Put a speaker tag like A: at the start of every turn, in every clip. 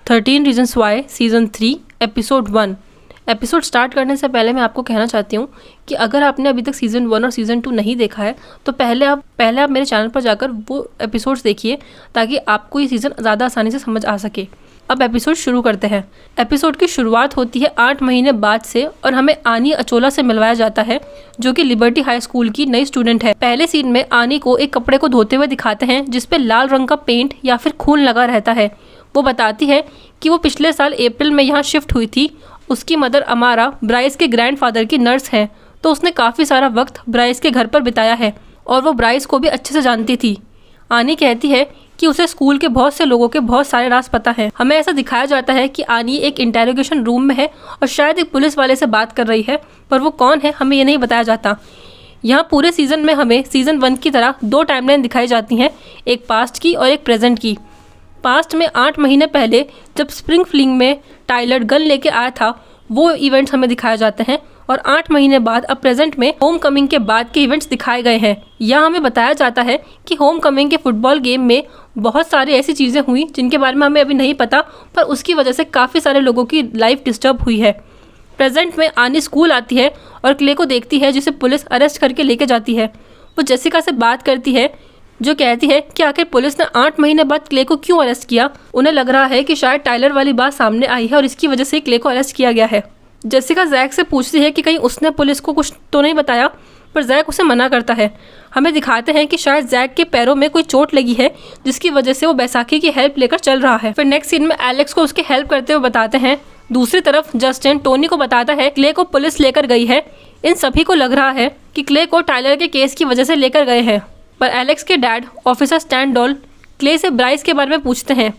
A: 13 reasons why season 3 episode 1। Episode start करने से पहले मैं आपको कहना चाहती हूँ कि अगर आपने अभी तक सीज़न 1 और सीज़न 2 नहीं देखा है तो पहले आप मेरे चैनल पर जाकर वो एपिसोड्स देखिए ताकि आपको ये सीज़न ज़्यादा आसानी से समझ आ सके। अब एपिसोड शुरू करते हैं। एपिसोड की शुरुआत होती है 8 महीने बाद से और हमें आनी अचोला से मिलवाया जाता है जो कि लिबर्टी हाई स्कूल की नई स्टूडेंट है। पहले सीन में आनी को एक कपड़े को धोते हुए दिखाते हैं जिसपे लाल रंग का पेंट या फिर खून लगा रहता है। वो बताती है कि वो पिछले साल अप्रैल में यहाँ शिफ्ट हुई थी। उसकी मदर अमारा ब्राइस के ग्रैंडफादर की नर्स है, तो उसने काफ़ी सारा वक्त ब्राइस के घर पर बिताया है और वो ब्राइस को भी अच्छे से जानती थी। आनी कहती है कि उसे स्कूल के बहुत से लोगों के बहुत सारे राज पता है। हमें ऐसा दिखाया जाता है कि आनी एक इंटेरोगेशन रूम में है और शायद एक पुलिस वाले से बात कर रही है, पर वो कौन है हमें ये नहीं बताया जाता। यहाँ पूरे सीज़न में हमें सीज़न 1 की तरह 2 टाइमलाइन दिखाई जाती हैं, एक पास्ट की और एक प्रेजेंट की। पास्ट में 8 महीने पहले जब स्प्रिंग फ्लिंग में टाइलर गन लेके आया था वो इवेंट्स हमें दिखाए जाते हैं और 8 महीने बाद अब प्रेजेंट में होम कमिंग के बाद के इवेंट्स दिखाए गए हैं। यहाँ हमें बताया जाता है कि होम कमिंग के फुटबॉल गेम में बहुत सारी ऐसी चीज़ें हुई जिनके बारे में हमें अभी नहीं पता, पर उसकी वजह से काफ़ी सारे लोगों की लाइफ डिस्टर्ब हुई है। प्रेजेंट में आनी स्कूल आती है और क्ले को देखती है जिसे पुलिस अरेस्ट करके लेके जाती है। वो जेसिका से बात करती है जो कहती है कि आखिर पुलिस ने 8 महीने बाद क्ले को क्यों अरेस्ट किया। उन्हें लग रहा है कि शायद टाइलर वाली बात सामने आई है और इसकी वजह से क्ले को अरेस्ट किया गया है। जेसिका जैक से पूछती है कि कहीं उसने पुलिस को कुछ तो नहीं बताया, पर जैक उसे मना करता है। हमें दिखाते हैं कि शायद जैक के पैरों में कोई चोट लगी है जिसकी वजह से वो बैसाखी की हेल्प लेकर चल रहा है। फिर नेक्स्ट सीन में एलेक्स को उसकी हेल्प करते हुए बताते हैं। दूसरी तरफ जस्टिन टोनी को बताता है क्ले को पुलिस लेकर गई है। इन सभी को लग रहा है कि क्ले को टाइलर के केस की वजह से लेकर गए हैं, पर एलेक्स के डैड ऑफिसर स्टैंडॉल क्ले से ब्राइस के बारे में पूछते हैं।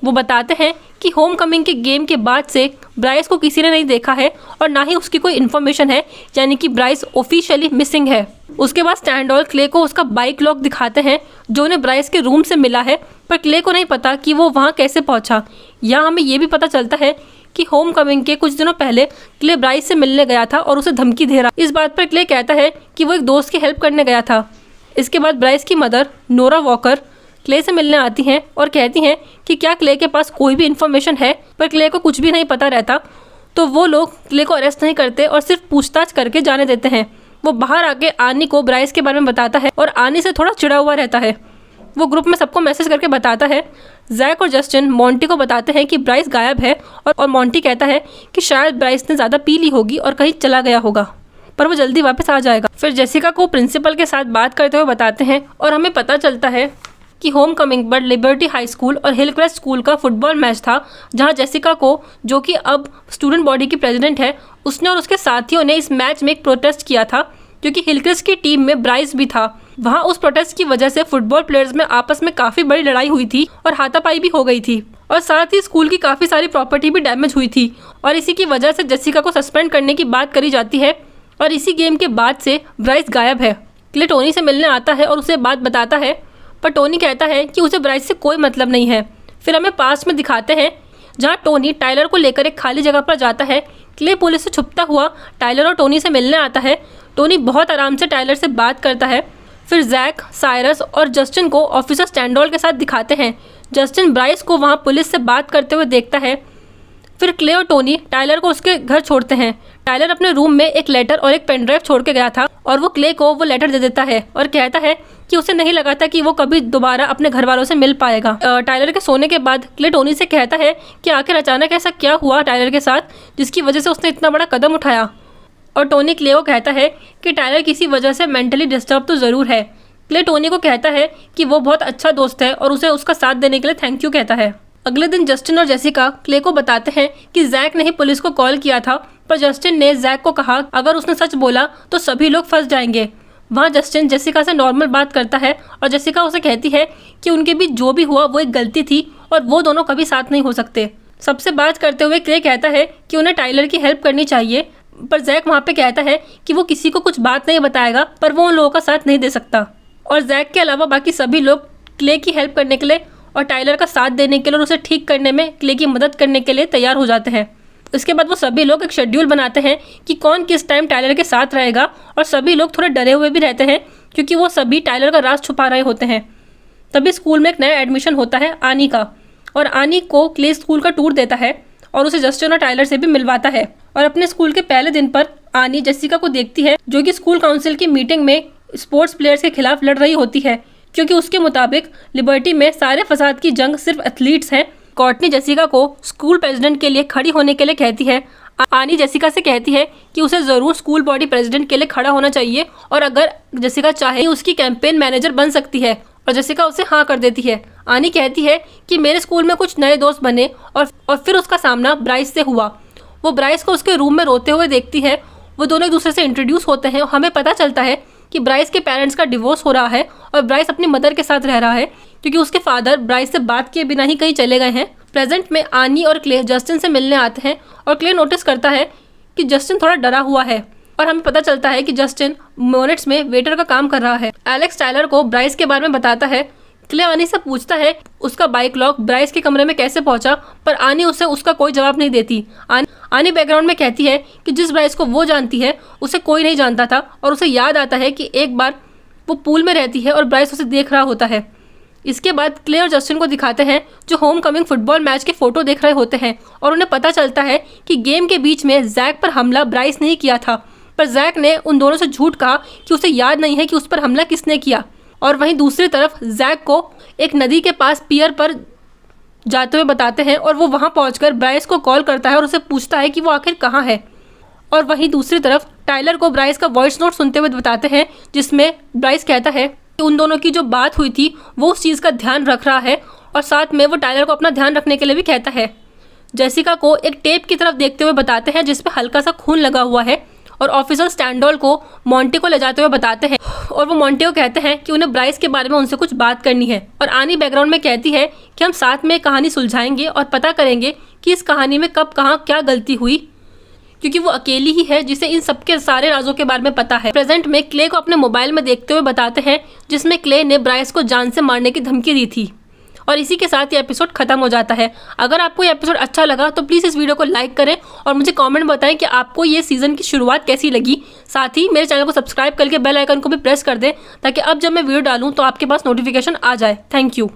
A: वो बताते हैं कि होम कमिंग के गेम के बाद से ब्राइस को किसी ने नहीं देखा है और ना ही उसकी कोई इन्फॉर्मेशन है, यानी कि ब्राइस ऑफिशियली मिसिंग है। उसके बाद स्टैंडॉल क्ले को उसका बाइक लॉक दिखाते हैं जो उन्हें ब्राइस के रूम से मिला है, पर क्ले को नहीं पता कि वो वहाँ कैसे पहुँचा। यहाँ हमें ये भी पता चलता है कि होम कमिंग के कुछ दिनों पहले क्ले ब्राइस से मिलने गया था और उसे धमकी दे रहा। इस बात पर क्ले कहता है कि वो एक दोस्त की हेल्प करने गया था। इसके बाद ब्राइस की मदर नोरा वॉकर क्ले से मिलने आती हैं और कहती हैं कि क्या क्ले के पास कोई भी इन्फॉर्मेशन है, पर क्ले को कुछ भी नहीं पता रहता। तो वो लोग क्ले को अरेस्ट नहीं करते और सिर्फ पूछताछ करके जाने देते हैं। वो बाहर आके आनी को ब्राइस के बारे में बताता है और आनी से थोड़ा चिड़ा हुआ रहता है। वो ग्रुप में सबको मैसेज करके बताता है। जैक और जस्टिन मॉन्टी को बताते हैं कि ब्राइस गायब है और मॉन्टी कहता है कि शायद ब्राइस ने ज़्यादा पी ली होगी और कहीं चला गया होगा, पर वो जल्दी वापस आ जाएगा। फिर जेसिका को प्रिंसिपल के साथ बात करते हुए बताते हैं और हमें पता चलता है कि होम कमिंग पर लिबर्टी हाई स्कूल और हिलक्रेस्ट स्कूल का फुटबॉल मैच था, जहां जेसिका को, जो कि अब स्टूडेंट बॉडी की प्रेसिडेंट है, उसने और उसके साथियों ने इस मैच में एक प्रोटेस्ट किया था क्योंकि हिलक्रेस्ट की टीम में ब्राइस भी था। वहां उस प्रोटेस्ट की वजह से फुटबॉल प्लेयर्स में आपस में काफ़ी बड़ी लड़ाई हुई थी और हाथापाई भी हो गई थी और साथ ही स्कूल की काफ़ी सारी प्रॉपर्टी भी डैमेज हुई थी और इसी की वजह से जेसिका को सस्पेंड करने की बात करी जाती है। और इसी गेम के बाद से ब्राइस गायब है। क्ले टोनी से मिलने आता है और उसे बात बताता है, पर टोनी कहता है कि उसे ब्राइस से कोई मतलब नहीं है। फिर हमें पास्ट में दिखाते हैं जहां टोनी टाइलर को लेकर एक खाली जगह पर जाता है। क्ले पुलिस से छुपता हुआ टाइलर और टोनी से मिलने आता है। टोनी बहुत आराम से टाइलर से बात करता है। फिर जैक, साइरस और जस्टिन को ऑफिसर स्टैंडॉल के साथ दिखाते हैं। जस्टिन ब्राइस को वहाँ पुलिस से बात करते हुए देखता है। फिर क्ले और टोनी टाइलर को उसके घर छोड़ते हैं। टाइलर अपने रूम में एक लेटर और एक पेन ड्राइव छोड़ के गया था और वो क्ले को वो लेटर दे देता है और कहता है कि उसे नहीं लगा था कि वो कभी दोबारा अपने घर वालों से मिल पाएगा। टाइलर के सोने के बाद क्ले टोनी से कहता है कि आखिर अचानक ऐसा क्या हुआ टाइलर के साथ जिसकी वजह से उसने इतना बड़ा कदम उठाया। और टोनी क्ले को कहता है कि टाइलर किसी वजह से मेंटली डिस्टर्ब तो ज़रूर है। क्ले टोनी को कहता है कि वो बहुत अच्छा दोस्त है और उसे उसका साथ देने के लिए थैंक यू कहता है। अगले दिन जस्टिन और जेसिका क्ले को बताते हैं कि जैक ने ही पुलिस को कॉल किया था, पर जस्टिन ने जैक को कहा अगर उसने सच बोला तो सभी लोग फंस जाएंगे। वहाँ जस्टिन जेसिका से नॉर्मल बात करता है और जेसिका उसे कहती है कि उनके बीच जो भी हुआ वो एक गलती थी और वो दोनों कभी साथ नहीं हो सकते। सबसे बात करते हुए क्ले कहता है कि उन्हें टाइलर की हेल्प करनी चाहिए, पर जैक वहाँ पे कहता है कि वो किसी को कुछ बात नहीं बताएगा, पर वो उन लोगों का साथ नहीं दे सकता। और जैक के अलावा बाकी सभी लोग क्ले की हेल्प करने के लिए और टाइलर का साथ देने के लिए और उसे ठीक करने में क्ले की मदद करने के लिए तैयार हो जाते हैं। इसके बाद वो सभी लोग एक शेड्यूल बनाते हैं कि कौन किस टाइम टाइलर के साथ रहेगा और सभी लोग थोड़े डरे हुए भी रहते हैं क्योंकि वो सभी टाइलर का राज छुपा रहे होते हैं। तभी स्कूल में एक नया एडमिशन होता है आनी का और आनी को क्ले स्कूल का टूर देता है और उसे जस्टिन और टाइलर से भी मिलवाता है। और अपने स्कूल के पहले दिन पर आनी जेसिका को देखती है जो कि स्कूल काउंसिल की मीटिंग में स्पोर्ट्स प्लेयर्स के खिलाफ लड़ रही होती है, क्योंकि उसके मुताबिक लिबर्टी में सारे फसाद की जंग सिर्फ एथलीट्स हैं। कोर्टनी जेसिका को स्कूल प्रेसिडेंट के लिए खड़ी होने के लिए कहती है। आनी जेसिका से कहती है कि उसे ज़रूर स्कूल बॉडी प्रेसिडेंट के लिए खड़ा होना चाहिए और अगर जेसिका चाहे उसकी कैंपेन मैनेजर बन सकती है, और जेसिका उसे हाँ कर देती है। आनी कहती है कि मेरे स्कूल में कुछ नए दोस्त बने और फिर उसका सामना ब्राइस से हुआ। वो ब्राइस को उसके रूम में रोते हुए देखती है। वो दोनों एक दूसरे से इंट्रोड्यूस होते हैं और हमें पता चलता है कि ब्राइस के पेरेंट्स का डिवोर्स हो रहा है और ब्राइस अपनी मदर के साथ रह रहा है, क्योंकि उसके फादर ब्राइस से बात किए बिना ही कहीं चले गए हैं। प्रेजेंट में आनी और क्ले जस्टिन से मिलने आते हैं और क्ले नोटिस करता है कि जस्टिन थोड़ा डरा हुआ है और हमें पता चलता है कि जस्टिन मोनेट्स में वेटर का काम कर रहा है। एलेक्स टाइलर को ब्राइस के बारे में बताता है। क्ले आनी से पूछता है उसका बाइक लॉक ब्राइस के कमरे में कैसे पहुंचा, पर आनी उसे उसका कोई जवाब नहीं देती। आनी बैकग्राउंड में कहती है कि जिस ब्राइस को वो जानती है उसे कोई नहीं जानता था और उसे याद आता है कि एक बार वो पूल में रहती है और ब्राइस उसे देख रहा होता है। इसके बाद क्ले और जस्टिन को दिखाते हैं जो होम कमिंग फुटबॉल मैच के फोटो देख रहे होते हैं और उन्हें पता चलता है कि गेम के बीच में जैक पर हमला ब्राइस ने ही किया था, पर जैक ने उन दोनों से झूठ कहा कि उसे याद नहीं है कि उस पर हमला किसने किया। और वहीं दूसरी तरफ जैक को एक नदी के पास पियर पर जाते हुए बताते हैं और वो वहाँ पहुंचकर ब्राइस को कॉल करता है और उसे पूछता है कि वो आखिर कहाँ है। और वहीं दूसरी तरफ टाइलर को ब्राइस का वॉइस नोट सुनते हुए बताते हैं जिसमें ब्राइस कहता है कि उन दोनों की जो बात हुई थी वो उस चीज़ का ध्यान रख रहा है और साथ में वो टाइलर को अपना ध्यान रखने के लिए भी कहता है। जेसिका को एक टेप की तरफ देखते हुए बताते हैं जिसमें हल्का सा खून लगा हुआ है और ऑफिसर स्टैंडोल को मॉन्टी को ले जाते हुए बताते हैं और वो मॉन्टी को कहते हैं कि उन्हें ब्राइस के बारे में उनसे कुछ बात करनी है। और आनी बैकग्राउंड में कहती है कि हम साथ में कहानी सुलझाएंगे और पता करेंगे कि इस कहानी में कब कहाँ क्या गलती हुई, क्योंकि वो अकेली ही है जिसे इन सबके सारे राजों के बारे में पता है। प्रेजेंट में क्ले को अपने मोबाइल में देखते हुए बताते हैं जिसमें क्ले ने ब्राइस को जान से मारने की धमकी दी थी। और इसी के साथ ये एपिसोड खत्म हो जाता है। अगर आपको ये एपिसोड अच्छा लगा तो प्लीज़ इस वीडियो को लाइक करें और मुझे कमेंट बताएं कि आपको ये सीज़न की शुरुआत कैसी लगी। साथ ही मेरे चैनल को सब्सक्राइब करके बेल आइकन को भी प्रेस कर दें ताकि अब जब मैं वीडियो डालूं तो आपके पास नोटिफिकेशन आ जाए। Thank you.